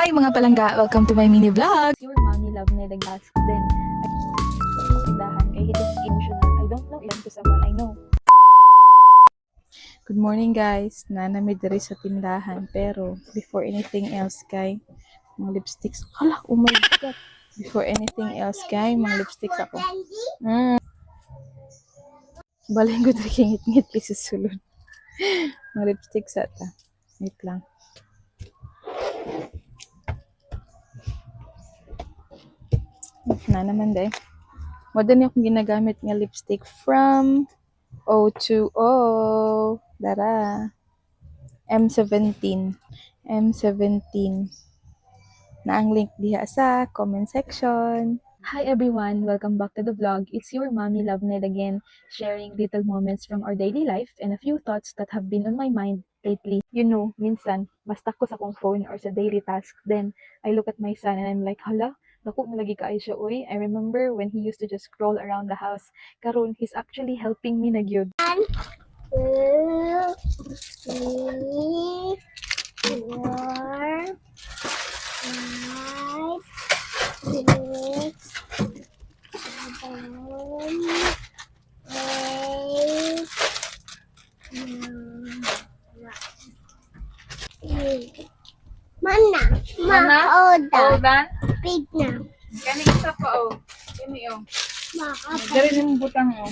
Hi mga palangga! Welcome to my mini vlog! Your mommy love me the gas. Then, I tindahan kay it is emotional. I don't know even to someone I know. Good morning guys! Nanami diri sa tindahan pero before anything else kay mga lipsticks. Hala! Oh my God! Before anything else kay mga lipsticks ako. Balay ko diri ngit-ngit kasi sulod. Mga lipsticks ata. Wait lang. Na naman day. Modern akong ginagamit nga lipstick from O2O. Dara. M17. M17. Na ang link diha sa comment section. Hi everyone! Welcome back to the vlog. It's your mommy love Ned again, sharing little moments from our daily life and a few thoughts that have been on my mind lately. You know, minsan, basta ko sa akong phone or sa daily task, then I look at my son and I'm like, hala, naku, malagi ka ay siya, uy. I remember when he used to just scroll around the house. Karon, he's actually helping me na gyud. 2, 3, 4, 5, 6, 7, 8, 9, Mana? Mana? Oda. Dan? Big na. Kani isa pa oh. Kini oh. Dari ning butang oh.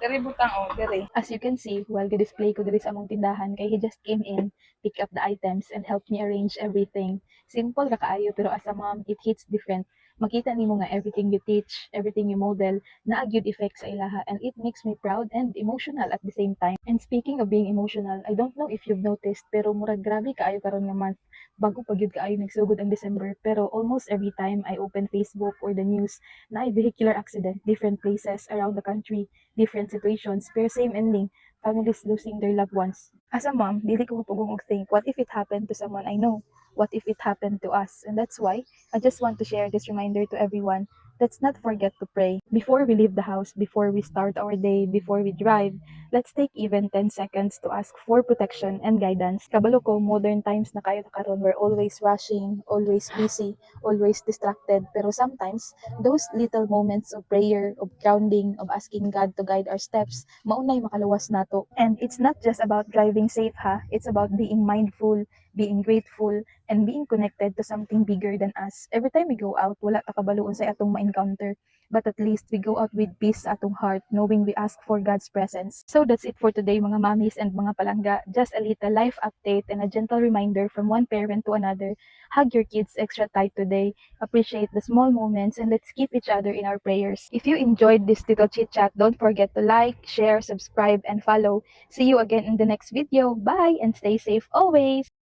Dari butang oh, dari. As you can see, while display ko diri sa among tindahan, kay he just came in, pick up the items, and helped me arrange everything. Simple ra kaayo, pero as a mom, it hits different. Makita nimo nga everything you teach, everything you model, naa gyud effect sa ilaha, and it makes me proud and emotional at the same time. And speaking of being emotional, I don't know if you've noticed, pero murag grabe kaayo karon nga month. Bago pa gyud kaayo nagsugod ang December, pero almost every time I open Facebook or the news, na vehicular accident, different places around the country, different situations, pero same ending, families losing their loved ones. As a mom, dili ko mapugong og think, what if it happened to someone I know? What if it happened to us? And that's why I just want to share this reminder to everyone. Let's not forget to pray. Before we leave the house, before we start our day, before we drive, let's take even 10 seconds to ask for protection and guidance. Kabalo ko, modern times na kayo na karon, we're always rushing, always busy, always distracted. Pero sometimes, those little moments of prayer, of grounding, of asking God to guide our steps, maunay makaluwas nato. And it's not just about driving safe ha, it's about being mindful, being grateful, and being connected to something bigger than us. Every time we go out, wala ta kabaloon sa atong ma-encounter, but at least we go out with peace sa atong heart, knowing we ask for God's presence. So that's it for today mga mommies and mga palangga. Just a little life update and a gentle reminder from one parent to another. Hug your kids extra tight today. Appreciate the small moments, and let's keep each other in our prayers. If you enjoyed this little chit chat, don't forget to like, share, subscribe, and follow. See you again in the next video. Bye and stay safe always.